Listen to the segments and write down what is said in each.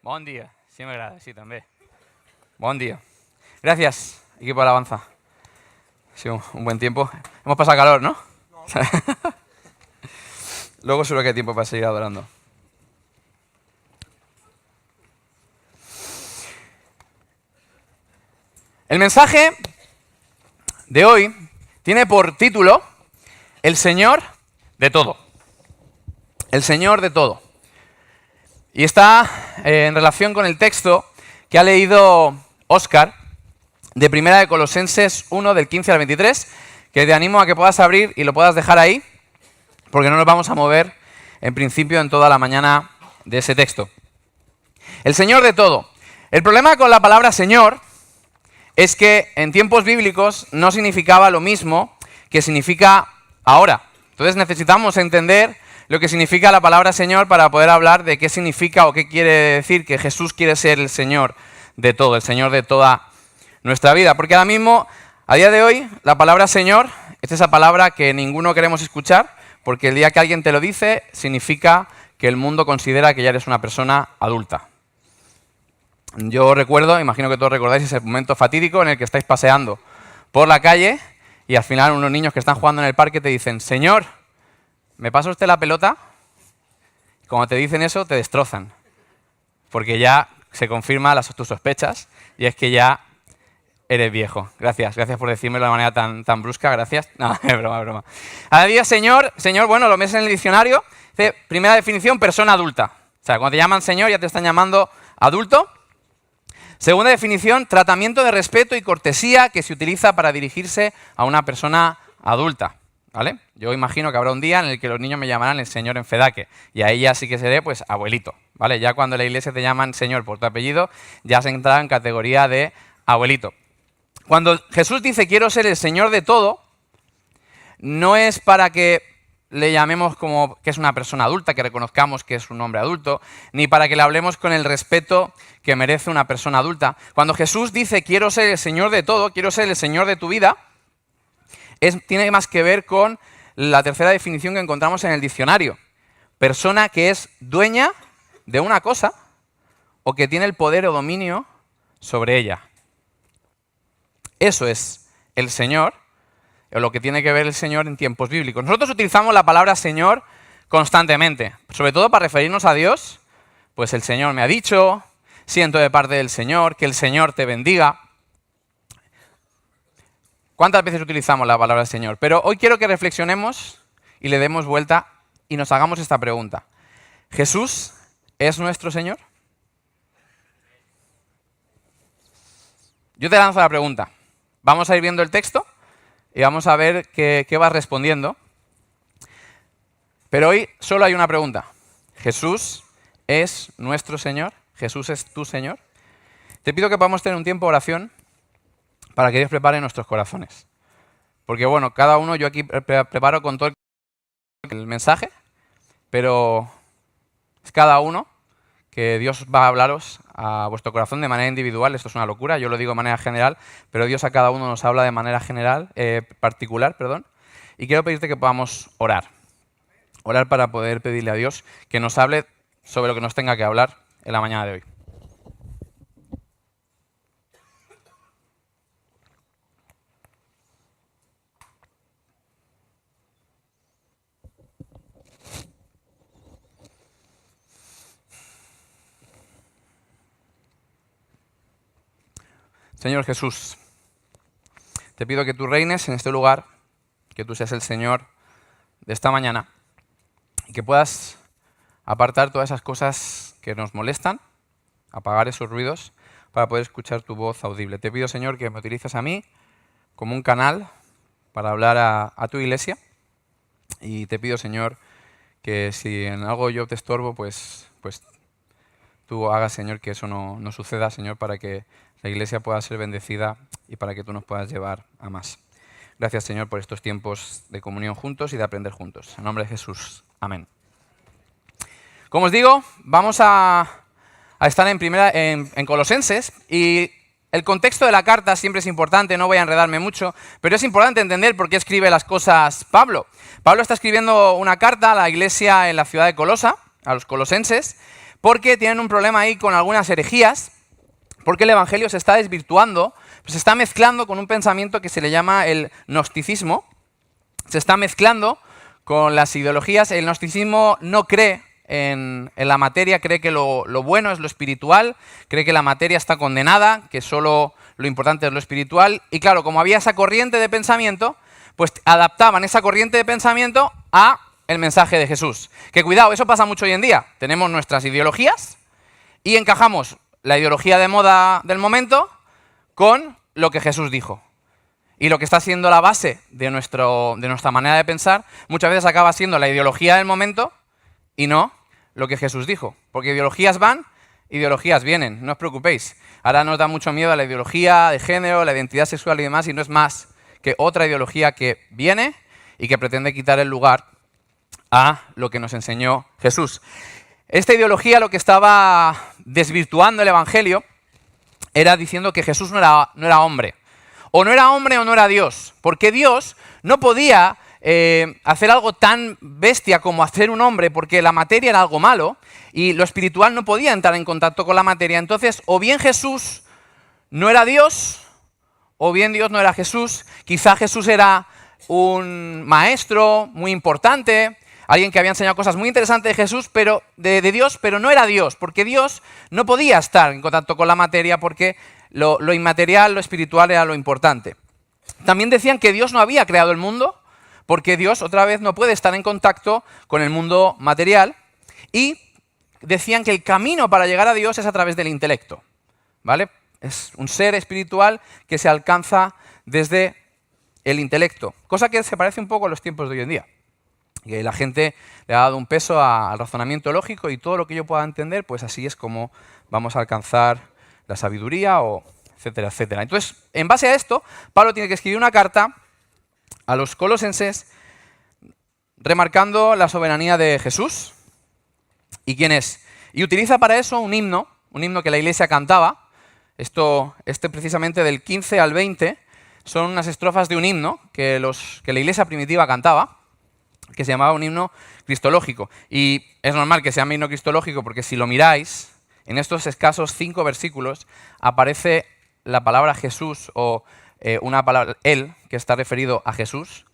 Bon dia. Sí m'agrada, sí, també. Bon día. Gracias, equipo de alabanza. Ha sido un buen tiempo. Hemos pasado calor, ¿no? No. Luego seguro que hay tiempo para seguir adorando. El mensaje de hoy tiene por título El Señor de todo. El Señor de todo. Y está en relación con el texto que ha leído Óscar de Primera de Colosenses 1, del 15 al 23, que te animo a que puedas abrir y lo puedas dejar ahí, porque no nos vamos a mover en principio en toda la mañana de ese texto. El Señor de todo. El problema con la palabra Señor es que en tiempos bíblicos no significaba lo mismo que significa ahora. Entonces necesitamos entender lo que significa la palabra Señor para poder hablar de qué significa o qué quiere decir que Jesús quiere ser el Señor de todo, el Señor de toda nuestra vida. Porque ahora mismo, a día de hoy, la palabra Señor es esa palabra que ninguno queremos escuchar, porque el día que alguien te lo dice, significa que el mundo considera que ya eres una persona adulta. Yo recuerdo, imagino que todos recordáis ese momento fatídico en el que estáis paseando por la calle y al final unos niños que están jugando en el parque te dicen: Señor, ¿me pasa usted la pelota? Cuando te dicen eso, te destrozan, porque ya se confirman tus sospechas y es que ya eres viejo. Gracias por decírmelo de manera tan brusca, gracias. No, es broma, es broma. Ahora día Señor, bueno, lo ves en el diccionario, dice, primera definición, persona adulta. O sea, cuando te llaman Señor ya te están llamando adulto. Segunda definición, tratamiento de respeto y cortesía que se utiliza para dirigirse a una persona adulta. ¿Vale? Yo imagino que habrá un día en el que los niños me llamarán el señor en Fedaque y ahí ya sí que seré pues abuelito, ¿vale? Ya cuando en la iglesia te llaman señor por tu apellido, ya se entra en categoría de abuelito. Cuando Jesús dice quiero ser el Señor de todo, no es para que le llamemos como que es una persona adulta, que reconozcamos que es un hombre adulto, ni para que le hablemos con el respeto que merece una persona adulta. Cuando Jesús dice quiero ser el Señor de todo, quiero ser el Señor de tu vida, tiene más que ver con la tercera definición que encontramos en el diccionario. Persona que es dueña de una cosa o que tiene el poder o dominio sobre ella. Eso es el Señor, o lo que tiene que ver el Señor en tiempos bíblicos. Nosotros utilizamos la palabra Señor constantemente, sobre todo para referirnos a Dios. Pues el Señor me ha dicho, siento de parte del Señor, que el Señor te bendiga. ¿Cuántas veces utilizamos la palabra Señor? Pero hoy quiero que reflexionemos y le demos vuelta y nos hagamos esta pregunta. ¿Jesús es nuestro Señor? Yo te lanzo la pregunta. Vamos a ir viendo el texto y vamos a ver qué vas respondiendo. Pero hoy solo hay una pregunta. ¿Jesús es nuestro Señor? ¿Jesús es tu Señor? Te pido que podamos tener un tiempo de oración para que Dios prepare nuestros corazones. Porque bueno, cada uno, yo aquí preparo con todo el mensaje, pero es cada uno que Dios va a hablaros a vuestro corazón de manera individual. Esto es una locura, yo lo digo de manera general, pero Dios a cada uno nos habla de manera particular. Y quiero pedirte que podamos orar. Orar para poder pedirle a Dios que nos hable sobre lo que nos tenga que hablar en la mañana de hoy. Señor Jesús, te pido que tú reines en este lugar, que tú seas el Señor de esta mañana y que puedas apartar todas esas cosas que nos molestan, apagar esos ruidos para poder escuchar tu voz audible. Te pido, Señor, que me utilices a mí como un canal para hablar a tu iglesia y te pido, Señor, que si en algo yo te estorbo, pues tú hagas, Señor, que eso no suceda, Señor, para que la iglesia pueda ser bendecida y para que tú nos puedas llevar a más. Gracias, Señor, por estos tiempos de comunión juntos y de aprender juntos. En nombre de Jesús. Amén. Como os digo, vamos a estar en Colosenses y el contexto de la carta siempre es importante, no voy a enredarme mucho, pero es importante entender por qué escribe las cosas Pablo. Pablo está escribiendo una carta a la iglesia en la ciudad de Colosa, a los colosenses, porque tienen un problema ahí con algunas herejías, porque el Evangelio se está desvirtuando, se está mezclando con un pensamiento que se le llama el gnosticismo, se está mezclando con las ideologías. El gnosticismo no cree en la materia, cree que lo bueno es lo espiritual, cree que la materia está condenada, que solo lo importante es lo espiritual, y claro, como había esa corriente de pensamiento, pues adaptaban esa corriente de pensamiento a el mensaje de Jesús. Que cuidado, eso pasa mucho hoy en día. Tenemos nuestras ideologías y encajamos la ideología de moda del momento con lo que Jesús dijo. Y lo que está siendo la base de nuestra manera de pensar, muchas veces acaba siendo la ideología del momento y no lo que Jesús dijo. Porque ideologías van, ideologías vienen, no os preocupéis. Ahora nos da mucho miedo a la ideología de género, la identidad sexual y demás, y no es más que otra ideología que viene y que pretende quitar el lugar a lo que nos enseñó Jesús. Esta ideología lo que estaba desvirtuando el Evangelio era diciendo que Jesús no era hombre. O no era hombre o no era Dios. Porque Dios no podía hacer algo tan bestia como hacer un hombre, porque la materia era algo malo y lo espiritual no podía entrar en contacto con la materia. Entonces, o bien Jesús no era Dios, o bien Dios no era Jesús. Quizá Jesús era un maestro muy importante, alguien que había enseñado cosas muy interesantes de Jesús, pero de Dios, pero no era Dios, porque Dios no podía estar en contacto con la materia, porque lo inmaterial, lo espiritual era lo importante. También decían que Dios no había creado el mundo, porque Dios, otra vez, no puede estar en contacto con el mundo material, y decían que el camino para llegar a Dios es a través del intelecto, ¿vale? Es un ser espiritual que se alcanza desde el intelecto, cosa que se parece un poco a los tiempos de hoy en día. Que la gente le ha dado un peso al razonamiento lógico y todo lo que yo pueda entender, pues así es como vamos a alcanzar la sabiduría, o etcétera, etcétera. Entonces, en base a esto, Pablo tiene que escribir una carta a los colosenses remarcando la soberanía de Jesús y quién es. Y utiliza para eso un himno que la iglesia cantaba. Este precisamente del 15 al 20 son unas estrofas de un himno que la iglesia primitiva cantaba, que se llamaba un himno cristológico. Y es normal que se llame himno cristológico porque si lo miráis, en estos escasos 5 versículos aparece la palabra Jesús o una palabra, él, que está referido a Jesús,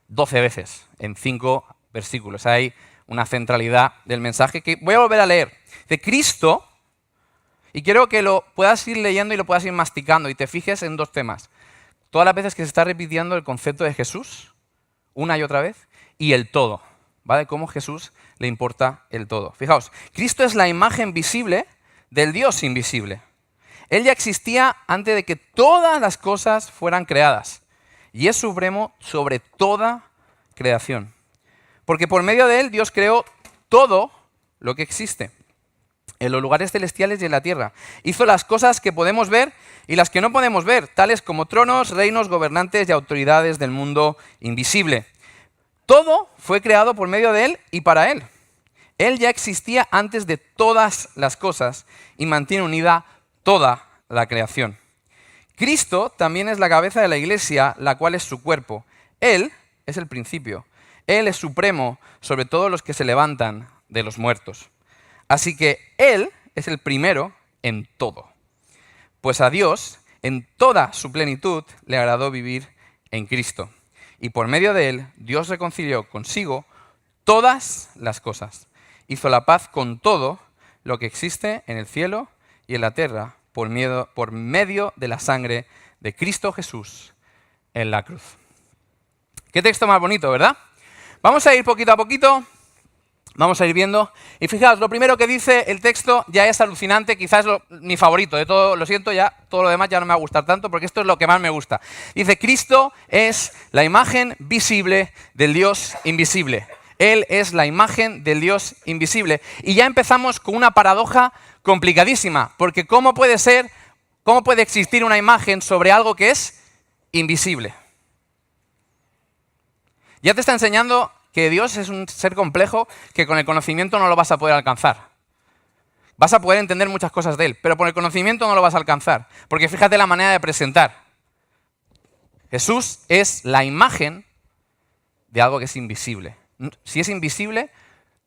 12 veces en 5 versículos. Hay una centralidad del mensaje que voy a volver a leer. De Cristo, y quiero que lo puedas ir leyendo y lo puedas ir masticando y te fijes en 2 temas. Todas las veces que se está repitiendo el concepto de Jesús, una y otra vez, y el todo, ¿vale? Cómo Jesús le importa el todo. Fijaos, Cristo es la imagen visible del Dios invisible. Él ya existía antes de que todas las cosas fueran creadas y es supremo sobre toda creación. Porque por medio de Él Dios creó todo lo que existe, en los lugares celestiales y en la tierra. Hizo las cosas que podemos ver y las que no podemos ver, tales como tronos, reinos, gobernantes y autoridades del mundo invisible. Todo fue creado por medio de Él y para Él. Él ya existía antes de todas las cosas y mantiene unida toda la creación. Cristo también es la cabeza de la iglesia, la cual es su cuerpo. Él es el principio. Él es supremo sobre todos los que se levantan de los muertos. Así que Él es el primero en todo. Pues a Dios, en toda su plenitud, le agradó vivir en Cristo. Y por medio de Él, Dios reconcilió consigo todas las cosas. Hizo la paz con todo lo que existe en el cielo y en la tierra por medio de la sangre de Cristo Jesús en la cruz. Qué texto más bonito, ¿verdad? Vamos a ir poquito a poquito, vamos a ir viendo. Y fijaos, lo primero que dice el texto ya es alucinante, quizás mi favorito de todo, lo siento, ya todo lo demás ya no me va a gustar tanto porque esto es lo que más me gusta. Dice, Cristo es la imagen visible del Dios invisible. Él es la imagen del Dios invisible. Y ya empezamos con una paradoja complicadísima, porque ¿cómo puede existir una imagen sobre algo que es invisible? Ya te está enseñando que Dios es un ser complejo que con el conocimiento no lo vas a poder alcanzar. Vas a poder entender muchas cosas de Él, pero por el conocimiento no lo vas a alcanzar. Porque fíjate la manera de presentar. Jesús es la imagen de algo que es invisible. Si es invisible,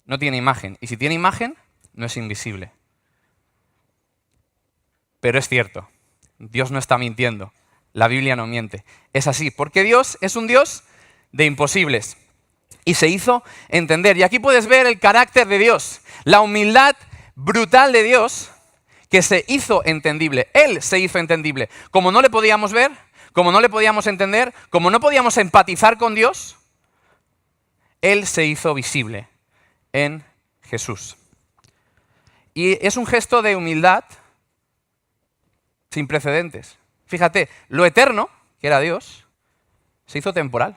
no tiene imagen. Y si tiene imagen, no es invisible. Pero es cierto, Dios no está mintiendo, la Biblia no miente. Es así, porque Dios es un Dios de imposibles y se hizo entender. Y aquí puedes ver el carácter de Dios, la humildad brutal de Dios que se hizo entendible. Él se hizo entendible. Como no le podíamos ver, como no le podíamos entender, como no podíamos empatizar con Dios, Él se hizo visible en Jesús. Y es un gesto de humildad sin precedentes. Fíjate, lo eterno, que era Dios, se hizo temporal.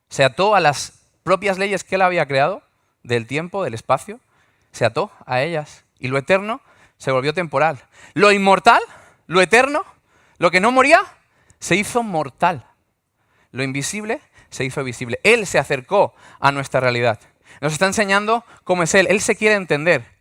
Se ató a las propias leyes que Él había creado, del tiempo, del espacio, se ató a ellas. Y lo eterno se volvió temporal. Lo inmortal, lo eterno, lo que no moría, se hizo mortal. Lo invisible se hizo visible. Él se acercó a nuestra realidad. Nos está enseñando cómo es Él. Él se quiere entender.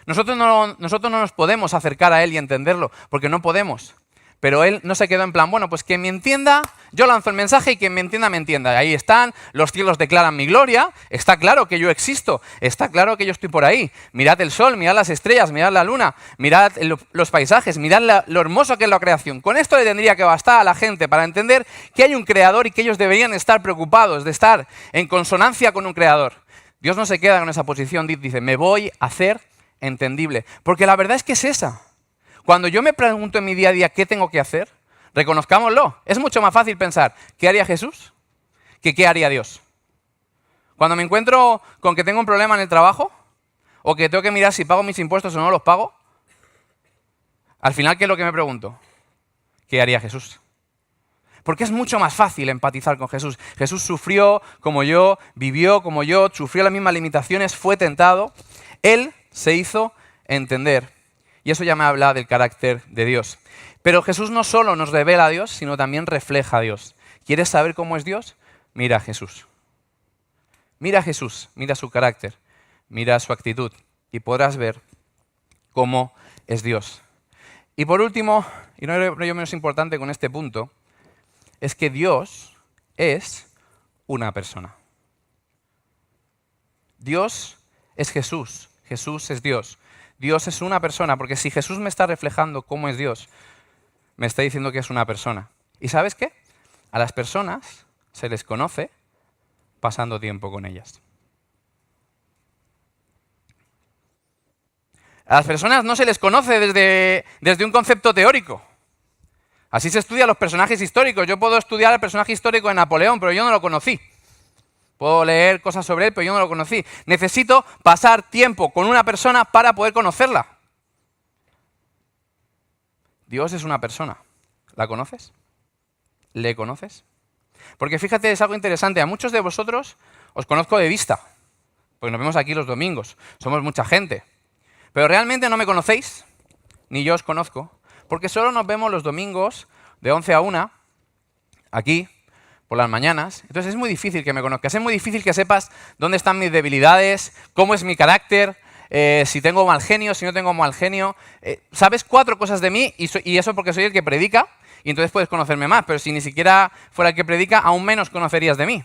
Nosotros no nos podemos acercar a Él y entenderlo, porque no podemos. Pero Él no se quedó en plan, bueno, pues quien me entienda, yo lanzo el mensaje y quien me entienda, me entienda. Ahí están, los cielos declaran mi gloria, está claro que yo existo, está claro que yo estoy por ahí. Mirad el sol, mirad las estrellas, mirad la luna, mirad los paisajes, mirad lo hermoso que es la creación. Con esto le tendría que bastar a la gente para entender que hay un creador y que ellos deberían estar preocupados de estar en consonancia con un creador. Dios no se queda con esa posición, dice, me voy a hacer entendible. Porque la verdad es que es esa. Cuando yo me pregunto en mi día a día qué tengo que hacer, reconozcámoslo. Es mucho más fácil pensar qué haría Jesús que qué haría Dios. Cuando me encuentro con que tengo un problema en el trabajo o que tengo que mirar si pago mis impuestos o no los pago, al final, ¿qué es lo que me pregunto? ¿Qué haría Jesús? Porque es mucho más fácil empatizar con Jesús. Jesús sufrió como yo, vivió como yo, sufrió las mismas limitaciones, fue tentado. Él se hizo entender. Y eso ya me habla del carácter de Dios. Pero Jesús no solo nos revela a Dios, sino también refleja a Dios. ¿Quieres saber cómo es Dios? Mira a Jesús. Mira a Jesús, mira su carácter, mira su actitud y podrás ver cómo es Dios. Y por último, y no ello menos importante con este punto, es que Dios es una persona. Dios es Jesús, Jesús es Dios. Dios es una persona, porque si Jesús me está reflejando cómo es Dios, me está diciendo que es una persona. ¿Y sabes qué? A las personas se les conoce pasando tiempo con ellas. A las personas no se les conoce desde un concepto teórico. Así se estudian los personajes históricos. Yo puedo estudiar el personaje histórico de Napoleón, pero yo no lo conocí. Puedo leer cosas sobre él, pero yo no lo conocí. Necesito pasar tiempo con una persona para poder conocerla. Dios es una persona. ¿La conoces? ¿Le conoces? Porque fíjate, es algo interesante. A muchos de vosotros os conozco de vista, porque nos vemos aquí los domingos. Somos mucha gente. Pero realmente no me conocéis, ni yo os conozco, porque solo nos vemos los domingos de 11 a 1, aquí, por las mañanas. Entonces es muy difícil que me conozcas, es muy difícil que sepas dónde están mis debilidades, cómo es mi carácter, si tengo mal genio, si no tengo mal genio. Sabes 4 cosas de mí y eso porque soy el que predica y entonces puedes conocerme más, pero si ni siquiera fuera el que predica, aún menos conocerías de mí.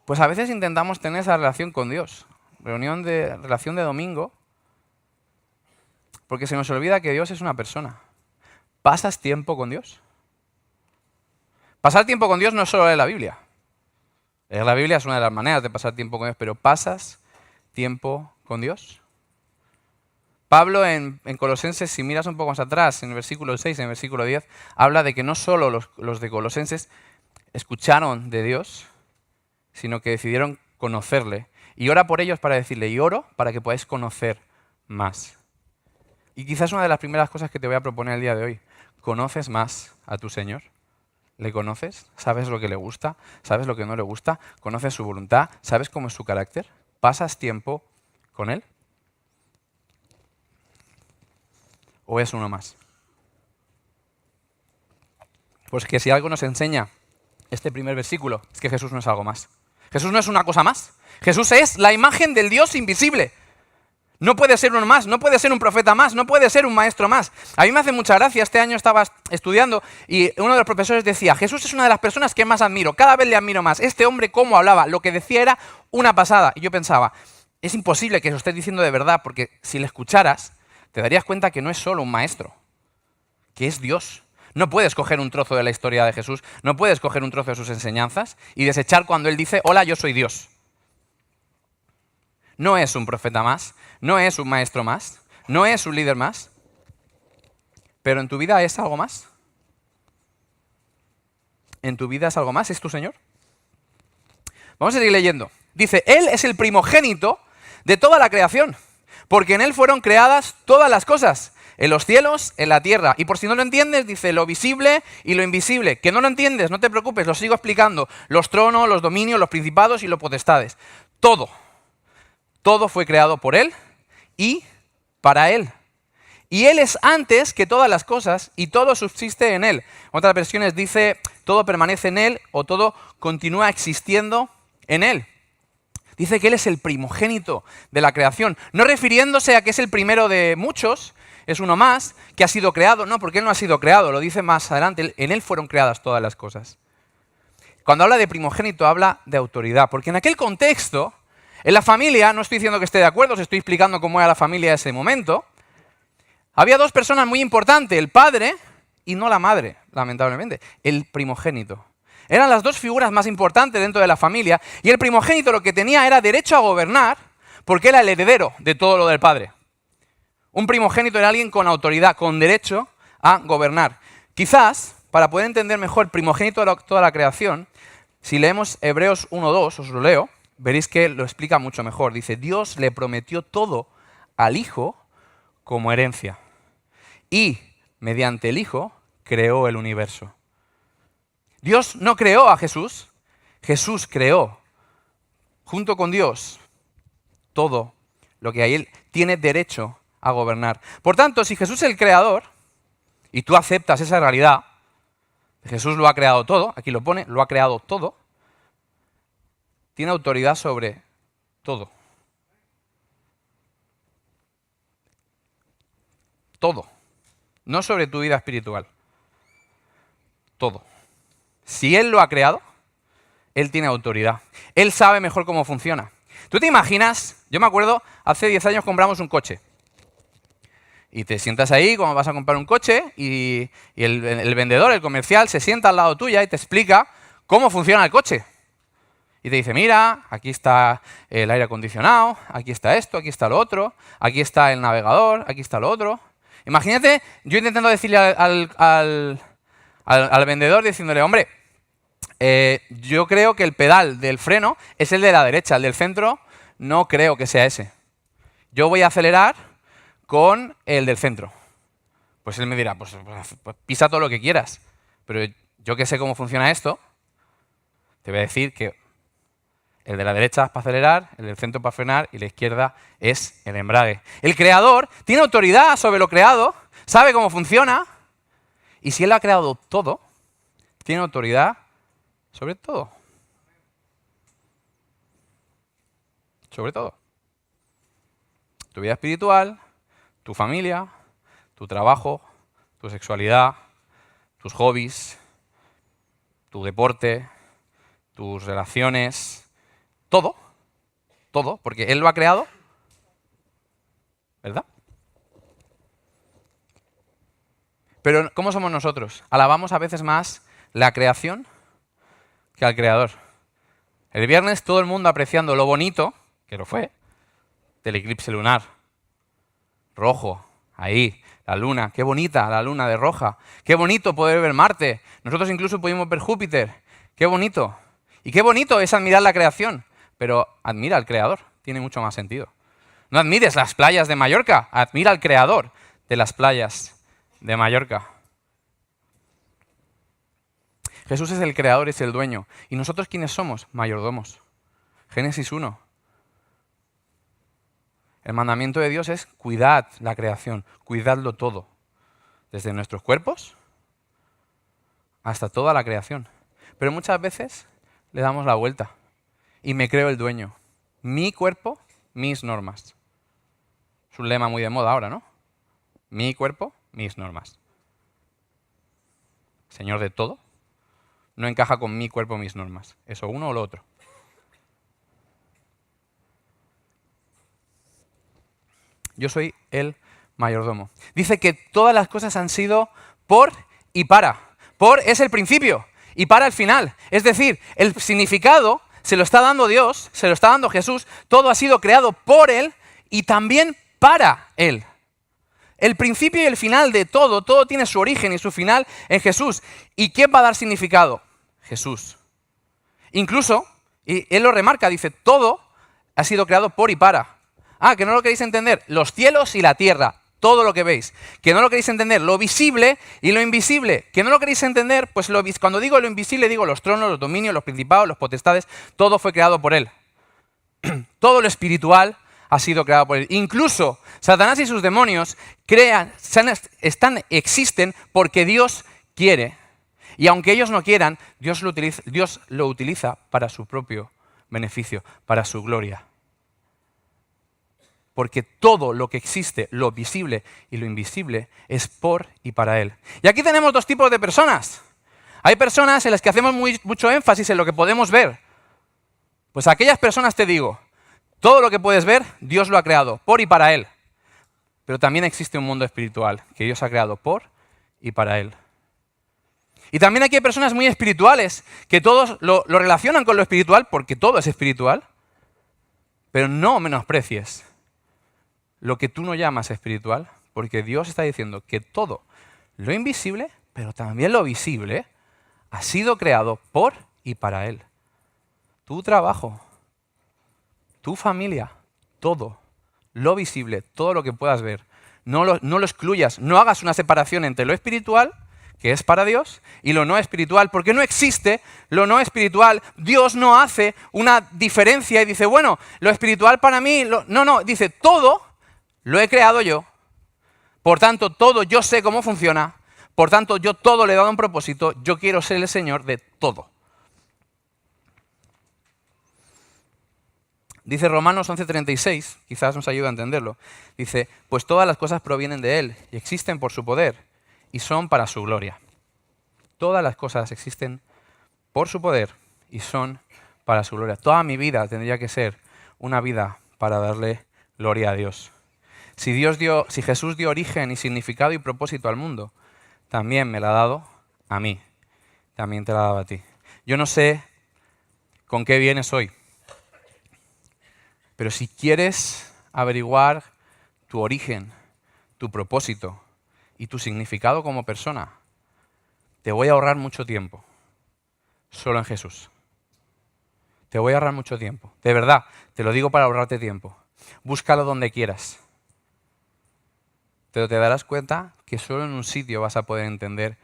Pues a veces intentamos tener esa relación con Dios, relación de domingo, porque se nos olvida que Dios es una persona. ¿Pasas tiempo con Dios? Pasar tiempo con Dios no es solo leer la Biblia. Leer la Biblia es una de las maneras de pasar tiempo con Dios, pero ¿pasas tiempo con Dios? Pablo en Colosenses, si miras un poco más atrás, en el versículo 6, en el versículo 10, habla de que no solo los de Colosenses escucharon de Dios, sino que decidieron conocerle. Y ora por ellos para decirle, y oro para que podáis conocer más. Y quizás una de las primeras cosas que te voy a proponer el día de hoy, ¿conoces más a tu Señor? ¿Le conoces? ¿Sabes lo que le gusta? ¿Sabes lo que no le gusta? ¿Conoces su voluntad? ¿Sabes cómo es su carácter? ¿Pasas tiempo con Él? ¿O es uno más? Pues que si algo nos enseña este primer versículo, es que Jesús no es algo más. Jesús no es una cosa más. Jesús es la imagen del Dios invisible. No puede ser uno más, no puede ser un profeta más, no puede ser un maestro más. A mí me hace mucha gracia, este año estaba estudiando y uno de los profesores decía, Jesús es una de las personas que más admiro, cada vez le admiro más. Este hombre cómo hablaba, lo que decía era una pasada. Y yo pensaba, Es imposible que lo estés diciendo de verdad, porque si le escucharas, te darías cuenta que no es solo un maestro, que es Dios. No puedes coger un trozo de la historia de Jesús, no puedes coger un trozo de sus enseñanzas y desechar cuando Él dice, hola, yo soy Dios. No es un profeta más, no es un maestro más, no es un líder más, pero en tu vida es algo más. ¿En tu vida es algo más? ¿Es tu Señor? Vamos a seguir leyendo. Dice, Él es el primogénito de toda la creación, porque en Él fueron creadas todas las cosas, en los cielos, en la tierra. Y por si no lo entiendes, dice lo visible y lo invisible. Que no lo entiendes, no te preocupes, lo sigo explicando. Los tronos, los dominios, los principados y los potestades. Todo. Todo fue creado por Él y para Él. Y Él es antes que todas las cosas y todo subsiste en Él. En otras versiones dice, todo permanece en Él o todo continúa existiendo en Él. Dice que Él es el primogénito de la creación, no refiriéndose a que es el primero de muchos, es uno más, que ha sido creado. No, porque Él no ha sido creado, lo dice más adelante, en Él fueron creadas todas las cosas. Cuando habla de primogénito habla de autoridad, porque en aquel contexto, en la familia, no estoy diciendo que esté de acuerdo, os estoy explicando cómo era la familia en ese momento, había dos personas muy importantes, el padre y no la madre, lamentablemente, el primogénito. Eran las dos figuras más importantes dentro de la familia y el primogénito lo que tenía era derecho a gobernar porque era el heredero de todo lo del padre. Un primogénito era alguien con autoridad, con derecho a gobernar. Quizás, para poder entender mejor el primogénito de toda la creación, si leemos Hebreos 1:2, os lo leo, veréis que lo explica mucho mejor. Dice, Dios le prometió todo al Hijo como herencia y, mediante el Hijo, creó el universo. Dios no creó a Jesús, Jesús creó, junto con Dios, todo lo que hay. Él tiene derecho a gobernar. Por tanto, si Jesús es el creador, y tú aceptas esa realidad, Jesús lo ha creado todo, aquí lo pone, lo ha creado todo, tiene autoridad sobre todo. Todo. No sobre tu vida espiritual. Todo. Si Él lo ha creado, Él tiene autoridad. Él sabe mejor cómo funciona. ¿Tú te imaginas? Yo me acuerdo, hace 10 años compramos un coche. Y te sientas ahí como vas a comprar un coche y el vendedor, el comercial, se sienta al lado tuya y te explica cómo funciona el coche. Y te dice, mira, aquí está el aire acondicionado, aquí está esto, aquí está lo otro, aquí está el navegador, aquí está lo otro. Imagínate yo intentando decirle al vendedor, diciéndole, hombre, yo creo que el pedal del freno es el de la derecha, el del centro no creo que sea ese. Yo voy a acelerar con el del centro. Pues él me dirá, pues pisa todo lo que quieras, pero yo que sé cómo funciona esto, te voy a decir que el de la derecha es para acelerar, el del centro para frenar y la izquierda es el embrague. El creador tiene autoridad sobre lo creado, sabe cómo funciona y si Él ha creado todo, tiene autoridad sobre todo. Sobre todo. Tu vida espiritual, tu familia, tu trabajo, tu sexualidad, tus hobbies, tu deporte, tus relaciones, todo, todo, porque Él lo ha creado, ¿verdad? Pero ¿cómo somos nosotros? Alabamos a veces más la creación que al Creador. El viernes todo el mundo apreciando lo bonito, que lo fue, del eclipse lunar. Rojo, ahí, la luna, qué bonita la luna de roja. Qué bonito poder ver Marte. Nosotros incluso pudimos ver Júpiter. Qué bonito. Y qué bonito es admirar la creación. Pero admira al Creador, tiene mucho más sentido. No admires las playas de Mallorca, admira al Creador de las playas de Mallorca. Jesús es el creador, es el dueño. ¿Y nosotros quiénes somos? Mayordomos. Génesis 1. El mandamiento de Dios es cuidad la creación, cuidadlo todo. Desde nuestros cuerpos hasta toda la creación. Pero muchas veces le damos la vuelta y me creo el dueño. Mi cuerpo, mis normas. Es un lema muy de moda ahora, ¿no? Mi cuerpo, mis normas. Señor de todo, no encaja con mi cuerpo, mis normas. Eso uno o lo otro. Yo soy el mayordomo. Dice que todas las cosas han sido por y para. Por es el principio y para el final. Es decir, el significado se lo está dando Dios, se lo está dando Jesús. Todo ha sido creado por Él y también para Él. El principio y el final de todo, todo tiene su origen y su final en Jesús. ¿Y quién va a dar significado? Jesús. Incluso, y Él lo remarca, dice, todo ha sido creado por y para. Ah, que no lo queréis entender, los cielos y la tierra, todo lo que veis. Que no lo queréis entender, lo visible y lo invisible. Que no lo queréis entender, pues cuando digo lo invisible digo los tronos, los dominios, los principados, los potestades, todo fue creado por Él. Todo lo espiritual ha sido creado por Él. Incluso Satanás y sus demonios existen porque Dios quiere. Y aunque ellos no quieran, Dios lo utiliza para su propio beneficio, para su gloria. Porque todo lo que existe, lo visible y lo invisible, es por y para Él. Y aquí tenemos dos tipos de personas. Hay personas en las que hacemos mucho énfasis en lo que podemos ver. Pues a aquellas personas te digo, todo lo que puedes ver, Dios lo ha creado, por y para Él. Pero también existe un mundo espiritual que Dios ha creado por y para Él. Y también aquí hay personas muy espirituales que todos lo relacionan con lo espiritual porque todo es espiritual. Pero no menosprecies lo que tú no llamas espiritual, porque Dios está diciendo que todo lo invisible, pero también lo visible, ha sido creado por y para Él. Tu trabajo, tu familia, todo, lo visible, todo lo que puedas ver, no lo excluyas, no hagas una separación entre lo espiritual, que es para Dios, y lo no espiritual, porque no existe lo no espiritual. Dios no hace una diferencia y dice, bueno, lo espiritual para mí, no, dice, todo lo he creado yo, por tanto, todo yo sé cómo funciona, por tanto, yo todo le he dado un propósito, yo quiero ser el Señor de todo. Dice Romanos 11:36, quizás nos ayude a entenderlo, dice, pues todas las cosas provienen de Él y existen por su poder y son para su gloria. Todas las cosas existen por su poder y son para su gloria. Toda mi vida tendría que ser una vida para darle gloria a Dios. Si Jesús dio origen y significado y propósito al mundo, también me lo ha dado a mí, también te lo ha dado a ti. Yo no sé con qué vienes hoy, pero si quieres averiguar tu origen, tu propósito y tu significado como persona, te voy a ahorrar mucho tiempo, solo en Jesús. Te voy a ahorrar mucho tiempo, de verdad, te lo digo para ahorrarte tiempo. Búscalo donde quieras. Pero te darás cuenta que solo en un sitio vas a poder entender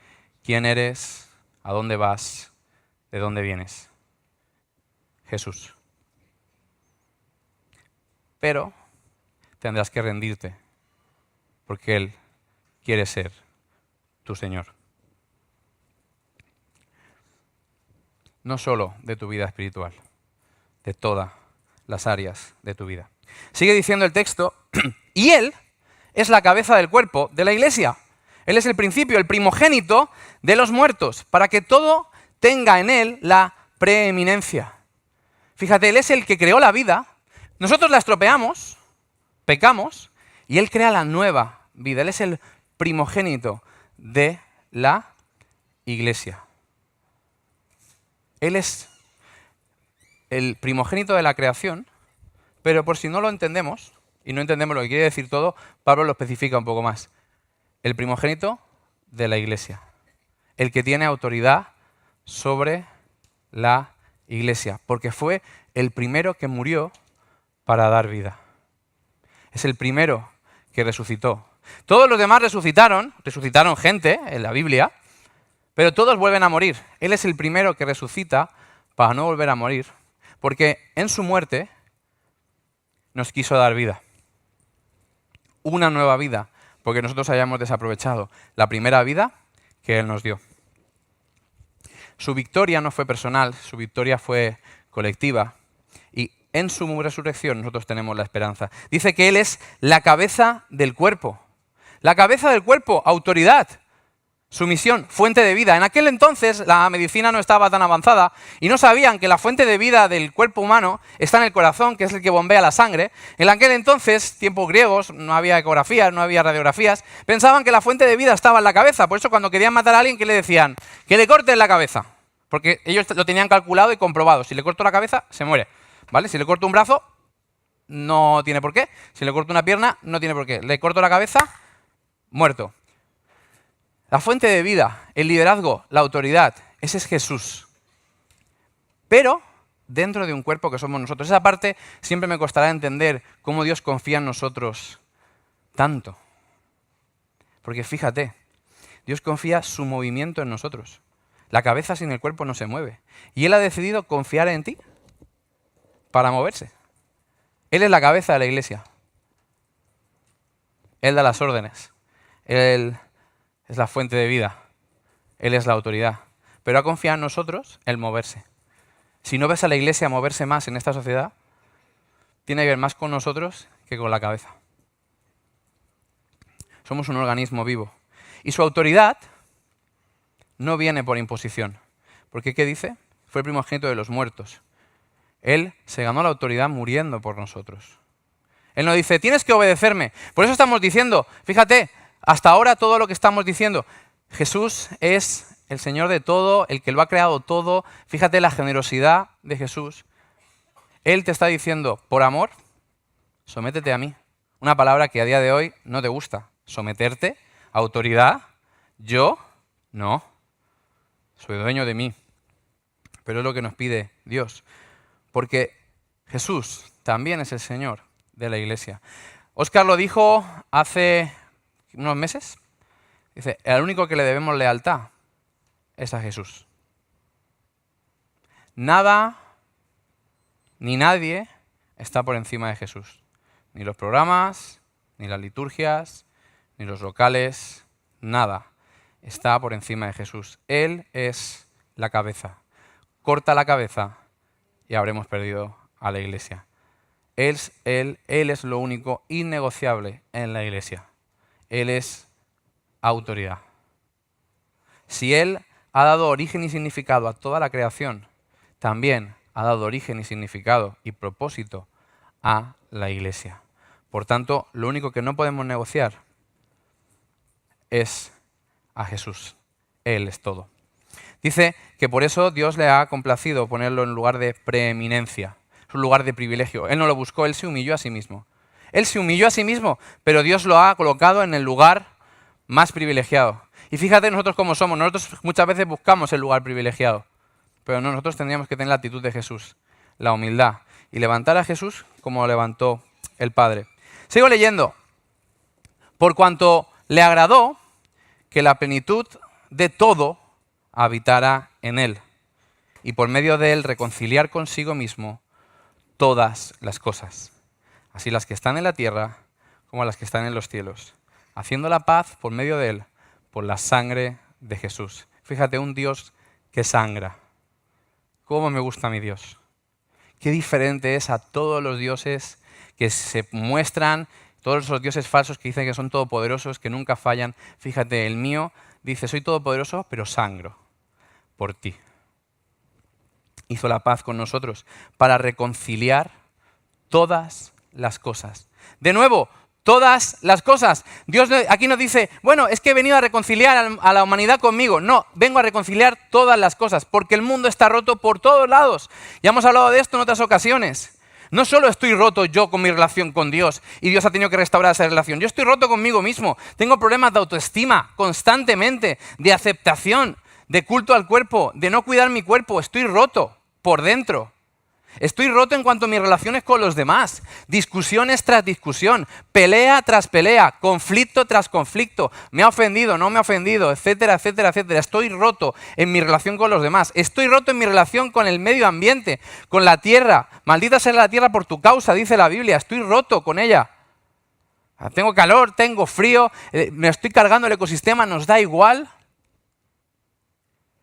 quién eres, a dónde vas, de dónde vienes. Jesús. Pero tendrás que rendirte, porque Él quiere ser tu Señor. No solo de tu vida espiritual, de todas las áreas de tu vida. Sigue diciendo el texto, y Él es la cabeza del cuerpo de la iglesia. Él es el principio, el primogénito de los muertos, para que todo tenga en Él la preeminencia. Fíjate, Él es el que creó la vida, nosotros la estropeamos, pecamos, y Él crea la nueva vida. Él es el primogénito de la iglesia. Él es el primogénito de la creación, pero por si no lo entendemos, y no entendemos lo que quiere decir todo, Pablo lo especifica un poco más. El primogénito de la iglesia. El que tiene autoridad sobre la iglesia, porque fue el primero que murió para dar vida. Es el primero que resucitó. Todos los demás resucitaron gente en la Biblia, pero todos vuelven a morir. Él es el primero que resucita para no volver a morir, porque en su muerte nos quiso dar vida. Una nueva vida, porque nosotros hayamos desaprovechado la primera vida que Él nos dio. Su victoria no fue personal, su victoria fue colectiva. Y en su resurrección nosotros tenemos la esperanza. Dice que Él es la cabeza del cuerpo. La cabeza del cuerpo, autoridad Su misión, fuente de vida. En aquel entonces la medicina no estaba tan avanzada y no sabían que la fuente de vida del cuerpo humano está en el corazón, que es el que bombea la sangre. En aquel entonces, tiempos griegos, no había ecografías, no había radiografías, pensaban que la fuente de vida estaba en la cabeza. Por eso cuando querían matar a alguien, ¿qué le decían? Que le corten la cabeza. Porque ellos lo tenían calculado y comprobado. Si le corto la cabeza, se muere. ¿Vale? Si le corto un brazo, no tiene por qué. Si le corto una pierna, no tiene por qué. Le corto la cabeza, muerto. La fuente de vida, el liderazgo, la autoridad, ese es Jesús. Pero dentro de un cuerpo que somos nosotros. Esa parte siempre me costará entender cómo Dios confía en nosotros tanto. Porque fíjate, Dios confía su movimiento en nosotros. La cabeza sin el cuerpo no se mueve. Y Él ha decidido confiar en ti para moverse. Él es la cabeza de la iglesia. Él da las órdenes. Él es la fuente de vida. Él es la autoridad. Pero ha confiado en nosotros el moverse. Si no ves a la iglesia moverse más en esta sociedad, tiene que ver más con nosotros que con la cabeza. Somos un organismo vivo. Y su autoridad no viene por imposición. Porque, ¿qué dice? Fue el primogénito de los muertos. Él se ganó la autoridad muriendo por nosotros. Él no dice, tienes que obedecerme. Por eso estamos diciendo, fíjate, hasta ahora todo lo que estamos diciendo, Jesús es el Señor de todo, el que lo ha creado todo. Fíjate la generosidad de Jesús. Él te está diciendo, por amor, sométete a mí. Una palabra que a día de hoy no te gusta. Someterte, autoridad, yo, no. Soy dueño de mí. Pero es lo que nos pide Dios. Porque Jesús también es el Señor de la iglesia. Óscar lo dijo hace unos meses. Dice, el único que le debemos lealtad es a Jesús. Nada ni nadie está por encima de Jesús. Ni los programas, ni las liturgias, ni los locales, nada está por encima de Jesús. Él es la cabeza. Corta la cabeza y habremos perdido a la iglesia. Él es lo único innegociable en la iglesia. Él es autoridad. Si Él ha dado origen y significado a toda la creación, también ha dado origen y significado y propósito a la iglesia. Por tanto, lo único que no podemos negociar es a Jesús. Él es todo. Dice que por eso Dios le ha complacido ponerlo en lugar de preeminencia, es un lugar de privilegio. Él no lo buscó, Él se humilló a sí mismo. Él se humilló a sí mismo, pero Dios lo ha colocado en el lugar más privilegiado. Y fíjate nosotros cómo somos. Nosotros muchas veces buscamos el lugar privilegiado, pero no, nosotros tendríamos que tener la actitud de Jesús, la humildad, y levantar a Jesús como lo levantó el Padre. Sigo leyendo. Por cuanto le agradó que la plenitud de todo habitara en Él, y por medio de Él reconciliar consigo mismo todas las cosas, así las que están en la tierra como las que están en los cielos, haciendo la paz por medio de Él, por la sangre de Jesús. Fíjate, un Dios que sangra. ¿Cómo me gusta mi Dios? Qué diferente es a todos los dioses que se muestran, todos esos dioses falsos que dicen que son todopoderosos, que nunca fallan. Fíjate, el mío dice, soy todopoderoso, pero sangro por ti. Hizo la paz con nosotros para reconciliar todas las cosas. De nuevo, todas las cosas. Dios aquí nos dice, bueno, es que he venido a reconciliar a la humanidad conmigo. No, vengo a reconciliar todas las cosas, porque el mundo está roto por todos lados. Ya hemos hablado de esto en otras ocasiones. No solo estoy roto yo con mi relación con Dios y Dios ha tenido que restaurar esa relación. Yo estoy roto conmigo mismo. Tengo problemas de autoestima constantemente, de aceptación, de culto al cuerpo, de no cuidar mi cuerpo. Estoy roto por dentro. Estoy roto en cuanto a mis relaciones con los demás. Discusiones tras discusión, pelea tras pelea, conflicto tras conflicto. Me ha ofendido, no me ha ofendido, etcétera, etcétera, etcétera. Estoy roto en mi relación con los demás. Estoy roto en mi relación con el medio ambiente, con la tierra. Maldita sea la tierra por tu causa, dice la Biblia. Estoy roto con ella. Tengo calor, tengo frío, me estoy cargando el ecosistema, nos da igual.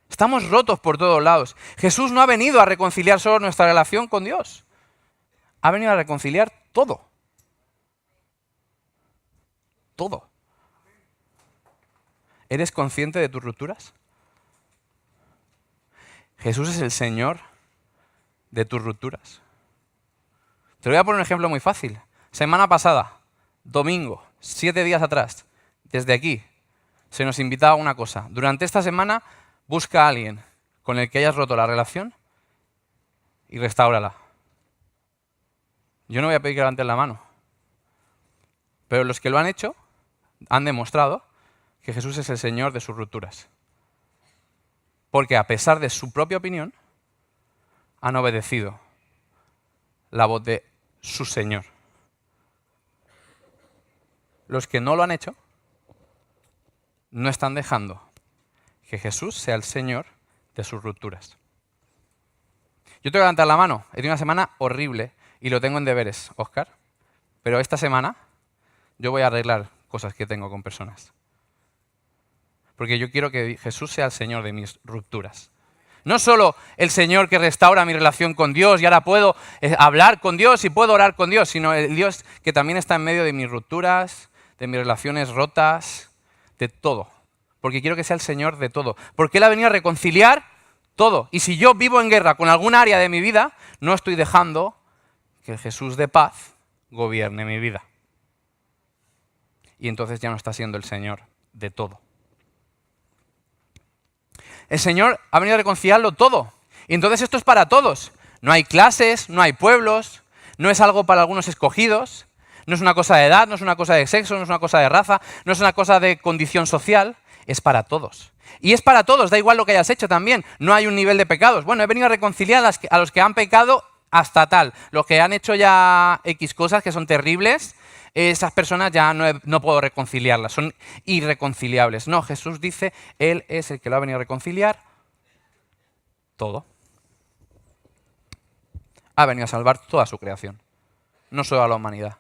Estamos rotos por todos lados. Jesús no ha venido a reconciliar solo nuestra relación con Dios. Ha venido a reconciliar todo. Todo. ¿Eres consciente de tus rupturas? Jesús es el Señor de tus rupturas. Te voy a poner un ejemplo muy fácil. Semana pasada, domingo, 7 días atrás, desde aquí, se nos invitaba a una cosa. Durante esta semana, busca a alguien con el que hayas roto la relación y restáurala. Yo no voy a pedir que levanten la mano. Pero los que lo han hecho han demostrado que Jesús es el Señor de sus rupturas. Porque a pesar de su propia opinión, han obedecido la voz de su Señor. Los que no lo han hecho, no están dejando que Jesús sea el Señor de sus rupturas. Yo tengo que levantar la mano. He tenido una semana horrible y lo tengo en deberes, Óscar. Pero esta semana yo voy a arreglar cosas que tengo con personas. Porque yo quiero que Jesús sea el Señor de mis rupturas. No solo el Señor que restaura mi relación con Dios y ahora puedo hablar con Dios y puedo orar con Dios, sino el Dios que también está en medio de mis rupturas, de mis relaciones rotas, de todo. Porque quiero que sea el Señor de todo. Porque Él ha venido a reconciliar todo. Y si yo vivo en guerra con algún área de mi vida, no estoy dejando que el Jesús de paz gobierne mi vida. Y entonces ya no está siendo el Señor de todo. El Señor ha venido a reconciliarlo todo. Y entonces esto es para todos. No hay clases, no hay pueblos, no es algo para algunos escogidos, no es una cosa de edad, no es una cosa de sexo, no es una cosa de raza, no es una cosa de condición social, es para todos. Y es para todos, da igual lo que hayas hecho también. No hay un nivel de pecados. Bueno, he venido a reconciliar a los que han pecado hasta tal. Los que han hecho ya X cosas que son terribles, esas personas ya no puedo reconciliarlas, son irreconciliables. No, Jesús dice, Él es el que lo ha venido a reconciliar todo. Ha venido a salvar toda su creación, no solo a la humanidad,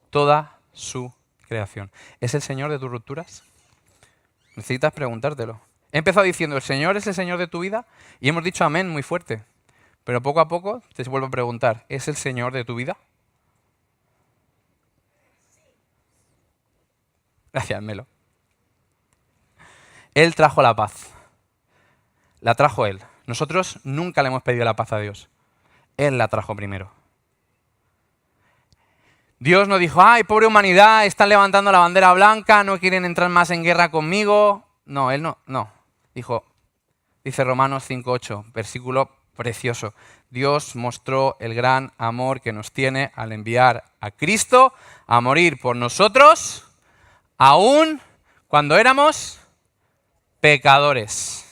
toda su creación. ¿Es el Señor de tus rupturas? Necesitas preguntártelo. He empezado diciendo, ¿el Señor es el Señor de tu vida? Y hemos dicho amén muy fuerte, pero poco a poco te vuelvo a preguntar, ¿es el Señor de tu vida? Gracias, Melo. Él trajo la paz. La trajo Él. Nosotros nunca le hemos pedido la paz a Dios. Él la trajo primero. Dios no dijo, ay, pobre humanidad, están levantando la bandera blanca, no quieren entrar más en guerra conmigo. No, Él no. Dijo, dice Romanos 5:8, versículo precioso. Dios mostró el gran amor que nos tiene al enviar a Cristo a morir por nosotros, aún cuando éramos pecadores.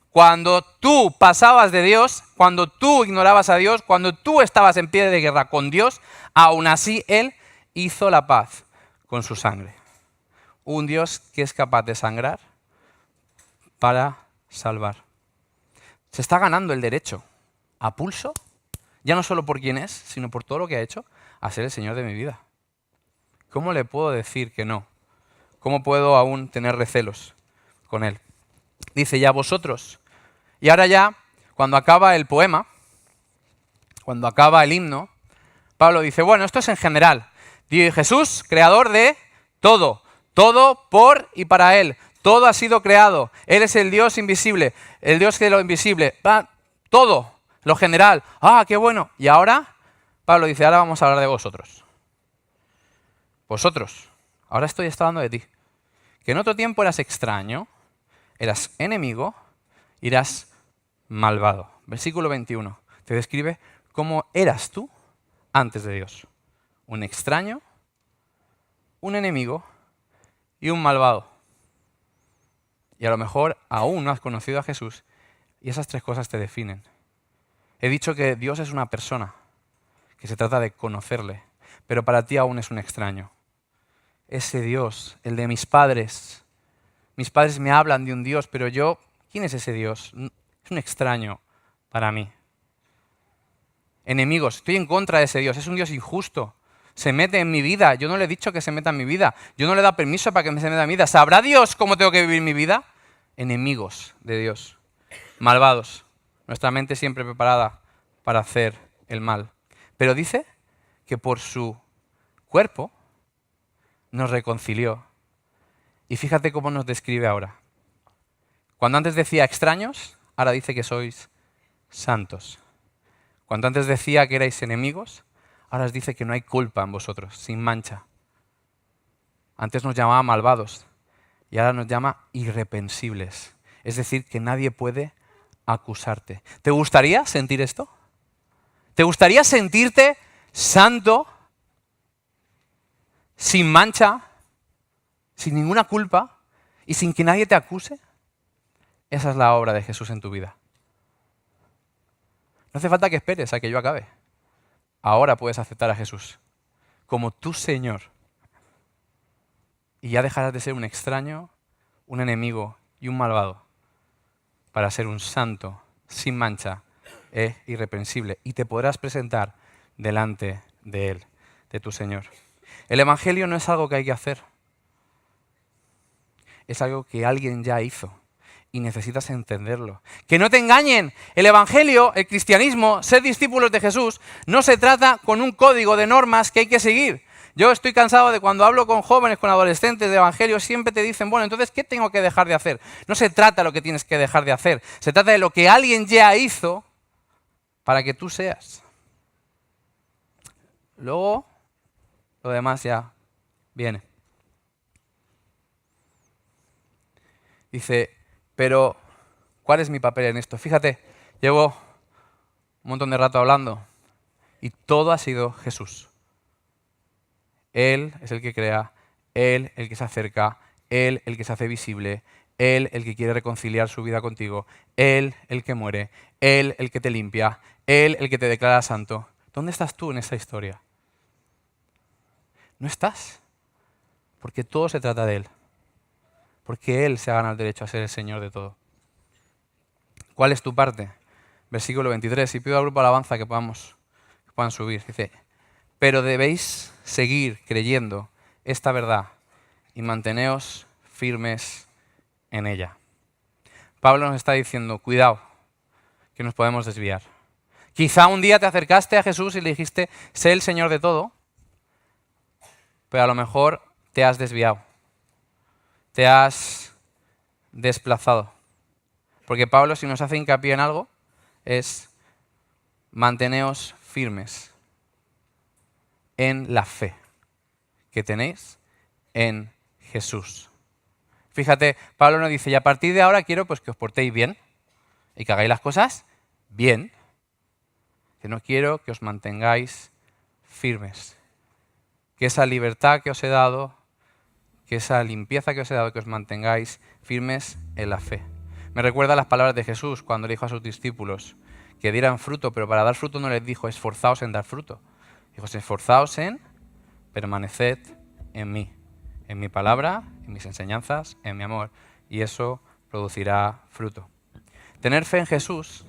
Cuando tú pasabas de Dios, cuando tú ignorabas a Dios, cuando tú estabas en pie de guerra con Dios, aún así Él hizo la paz con su sangre. Un Dios que es capaz de sangrar para salvar. Se está ganando el derecho a pulso, ya no solo por quién es, sino por todo lo que ha hecho, a ser el Señor de mi vida. ¿Cómo le puedo decir que no? ¿Cómo puedo aún tener recelos con Él? Dice, ya vosotros. Y ahora ya, cuando acaba el poema, cuando acaba el himno, Pablo dice, bueno, esto es en general. Dice, Jesús, creador de todo, todo por y para Él. Todo ha sido creado. Él es el Dios invisible, el Dios de lo invisible. Todo, lo general. ¡Ah, qué bueno! Y ahora, Pablo dice, ahora vamos a hablar de vosotros. Vosotros. Ahora estoy hablando de ti. Que en otro tiempo eras extraño, eras enemigo, eras malvado. Versículo 21. Te describe cómo eras tú antes de Dios. Un extraño, un enemigo y un malvado. Y a lo mejor aún no has conocido a Jesús y esas tres cosas te definen. He dicho que Dios es una persona, que se trata de conocerle, pero para ti aún es un extraño. Ese Dios, el de mis padres me hablan de un Dios, pero yo, ¿quién es ese Dios? Es un extraño para mí. Enemigos, estoy en contra de ese Dios, es un Dios injusto. Se mete en mi vida, yo no le he dicho que se meta en mi vida, yo no le he dado permiso para que se meta en mi vida. ¿Sabrá Dios cómo tengo que vivir mi vida? Enemigos de Dios, malvados, nuestra mente siempre preparada para hacer el mal. Pero dice que por su cuerpo nos reconcilió. Y fíjate cómo nos describe ahora. Cuando antes decía extraños, ahora dice que sois santos. Cuando antes decía que erais enemigos, ahora os dice que no hay culpa en vosotros, sin mancha. Antes nos llamaba malvados y ahora nos llama irreprensibles. Es decir, que nadie puede acusarte. ¿Te gustaría sentir esto? ¿Te gustaría sentirte santo, sin mancha, sin ninguna culpa y sin que nadie te acuse? Esa es la obra de Jesús en tu vida. No hace falta que esperes a que yo acabe. Ahora puedes aceptar a Jesús como tu Señor. Y ya dejarás de ser un extraño, un enemigo y un malvado para ser un santo, sin mancha e irreprensible. Y te podrás presentar delante de Él, de tu Señor. El Evangelio no es algo que hay que hacer. Es algo que alguien ya hizo. Y necesitas entenderlo. Que no te engañen. El Evangelio, el cristianismo, ser discípulos de Jesús, no se trata con un código de normas que hay que seguir. Yo estoy cansado de cuando hablo con jóvenes, con adolescentes de Evangelio, siempre te dicen, bueno, entonces, ¿qué tengo que dejar de hacer? No se trata de lo que tienes que dejar de hacer. Se trata de lo que alguien ya hizo para que tú seas. Luego, lo demás ya viene. Dice, pero, ¿cuál es mi papel en esto? Fíjate, llevo un montón de rato hablando y todo ha sido Jesús. Él es el que crea, Él el que se acerca, Él el que se hace visible, Él el que quiere reconciliar su vida contigo, Él el que muere, Él el que te limpia, Él el que te declara santo. ¿Dónde estás tú en esta historia? No estás, porque todo se trata de Él. Porque Él se ha ganado el derecho a ser el Señor de todo. ¿Cuál es tu parte? Versículo 23, y pido al grupo de alabanza que puedan subir. Dice, pero debéis seguir creyendo esta verdad y manteneos firmes en ella. Pablo nos está diciendo, cuidado, que nos podemos desviar. Quizá un día te acercaste a Jesús y le dijiste, sé el Señor de todo, pero a lo mejor te has desviado. Te has desplazado. Porque Pablo, si nos hace hincapié en algo, es manteneos firmes en la fe que tenéis en Jesús. Fíjate, Pablo nos dice, y a partir de ahora quiero pues que os portéis bien y que hagáis las cosas bien, que no quiero que os mantengáis firmes. Que esa libertad que os he dado, que esa limpieza que os he dado, que os mantengáis firmes en la fe. Me recuerda las palabras de Jesús cuando le dijo a sus discípulos que dieran fruto, pero para dar fruto no les dijo esforzaos en dar fruto. Dijo, esforzaos en permaneced en mí, en mi palabra, en mis enseñanzas, en mi amor, y eso producirá fruto. Tener fe en Jesús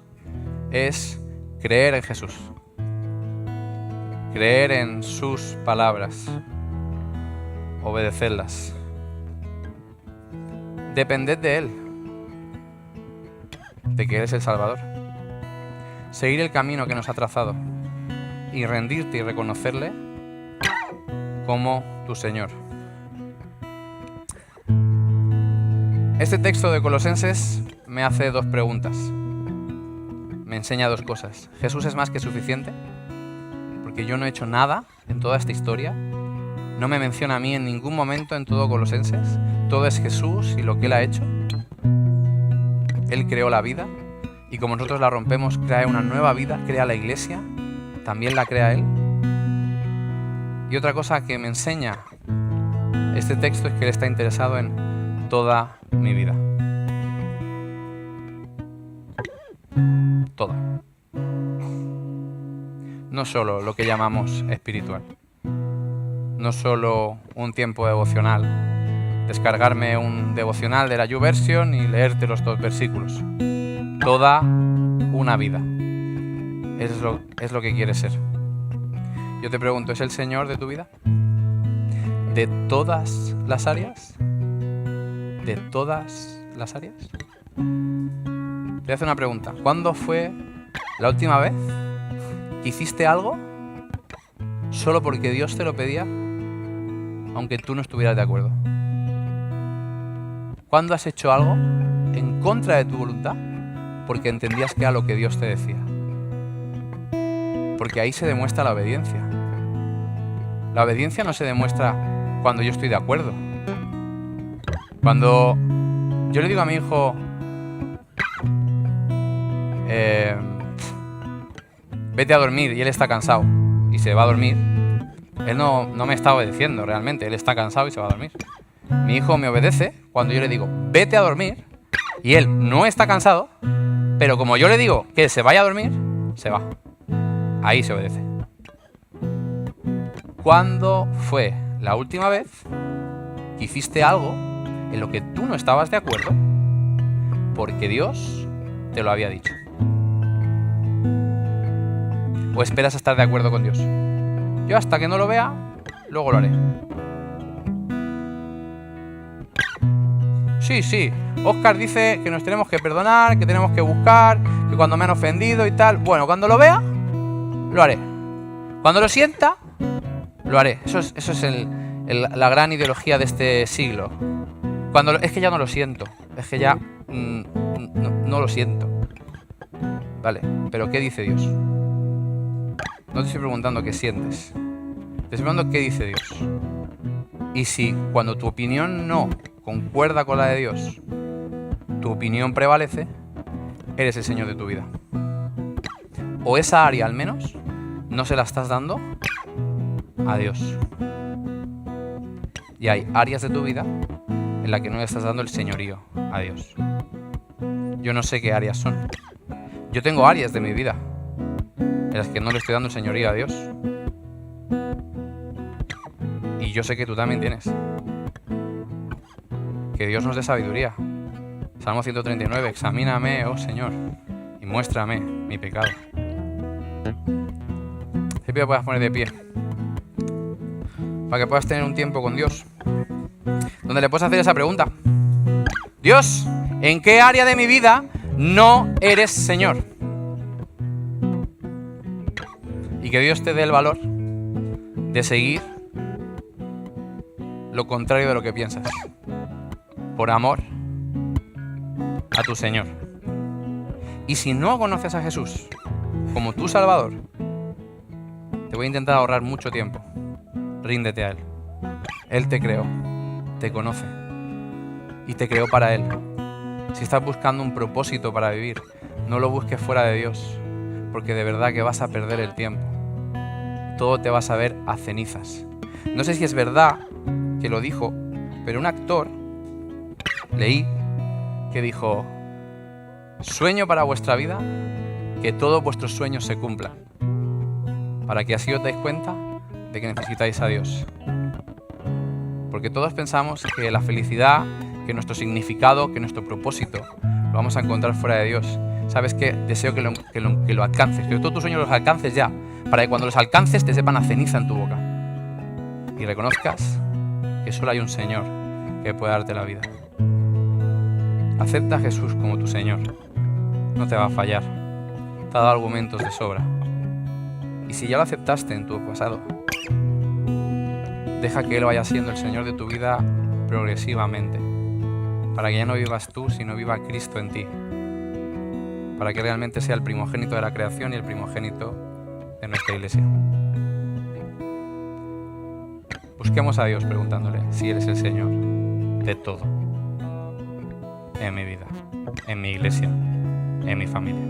es creer en Jesús, creer en sus palabras, obedecerlas, depended de Él, de que Él es el Salvador, seguir el camino que nos ha trazado y rendirte y reconocerle como tu Señor. Este texto de Colosenses me hace dos preguntas, me enseña dos cosas. ¿Jesús es más que suficiente? Porque yo no he hecho nada en toda esta historia. No me menciona a mí en ningún momento en todo Colosenses. Todo es Jesús y lo que Él ha hecho. Él creó la vida y como nosotros la rompemos, crea una nueva vida, crea la iglesia, también la crea Él. Y otra cosa que me enseña este texto es que Él está interesado en toda mi vida. Toda. No solo lo que llamamos espiritual. No solo un tiempo devocional, descargarme un devocional de la YouVersion y leerte los 2 versículos. Toda una vida. Es lo que quieres ser. Yo te pregunto, ¿es el Señor de tu vida? ¿De todas las áreas? ¿De todas las áreas? Te voy a hacer una pregunta. ¿Cuándo fue la última vez que hiciste algo solo porque Dios te lo pedía, aunque tú no estuvieras de acuerdo? ¿Cuándo has hecho algo en contra de tu voluntad porque entendías que era lo que Dios te decía? Porque ahí se demuestra la obediencia. La obediencia no se demuestra cuando yo estoy de acuerdo. Cuando yo le digo a mi hijo, vete a dormir, y él está cansado y se va a dormir, él no me está obedeciendo realmente, él está cansado y se va a dormir. Mi hijo me obedece cuando yo le digo, vete a dormir, y él no está cansado, pero como yo le digo que se vaya a dormir, se va. Ahí se obedece. ¿Cuándo fue la última vez que hiciste algo en lo que tú no estabas de acuerdo porque Dios te lo había dicho? ¿O esperas a estar de acuerdo con Dios? Yo hasta que no lo vea, luego lo haré. Sí, Óscar dice que nos tenemos que perdonar, que tenemos que buscar, que cuando me han ofendido y tal. Bueno, cuando lo vea, lo haré. Cuando lo sienta, lo haré. Eso es la gran ideología de este siglo. Es que ya no lo siento. Es que ya no lo siento. Vale, pero ¿qué dice Dios? No te estoy preguntando qué sientes. Te estoy preguntando qué dice Dios. Y si cuando tu opinión no concuerda con la de Dios, tu opinión prevalece, eres el Señor de tu vida. O esa área al menos no se la estás dando a Dios. Y hay áreas de tu vida en las que no le estás dando el señorío a Dios. Yo no sé qué áreas son. Yo tengo áreas de mi vida en las que no le estoy dando el señorío a Dios. Y yo sé que tú también tienes. Que Dios nos dé sabiduría. Salmo 139, examíname, oh Señor, y muéstrame mi pecado. Te pido que puedas poner de pie, para que puedas tener un tiempo con Dios, donde le puedes hacer esa pregunta. Dios, ¿en qué área de mi vida no eres Señor? Y que Dios te dé el valor de seguir lo contrario de lo que piensas, por amor a tu Señor. Y si no conoces a Jesús como tu Salvador, te voy a intentar ahorrar mucho tiempo. Ríndete a Él. Él te creó, te conoce y te creó para Él. Si estás buscando un propósito para vivir, no lo busques fuera de Dios, porque de verdad que vas a perder el tiempo. Todo te va a saber a cenizas. No sé si es verdad que lo dijo, pero un actor, leí, que dijo: sueño para vuestra vida, que todos vuestros sueños se cumplan, para que así os dais cuenta de que necesitáis a Dios. Porque todos pensamos que la felicidad, que nuestro significado, que nuestro propósito lo vamos a encontrar fuera de Dios. ¿Sabes qué? Deseo que lo alcances, que todos tus sueños los alcances ya, para que cuando los alcances te sepan a ceniza en tu boca y reconozcas que solo hay un Señor que puede darte la vida. Acepta a Jesús como tu Señor. No te va a fallar. Te ha dado argumentos de sobra. Y si ya lo aceptaste en tu pasado, deja que Él vaya siendo el Señor de tu vida progresivamente, para que ya no vivas tú, sino viva Cristo en ti, para que realmente sea el primogénito de la creación y el primogénito de nuestra iglesia. Busquemos a Dios preguntándole si Él es el Señor de todo, en mi vida, en mi iglesia, en mi familia.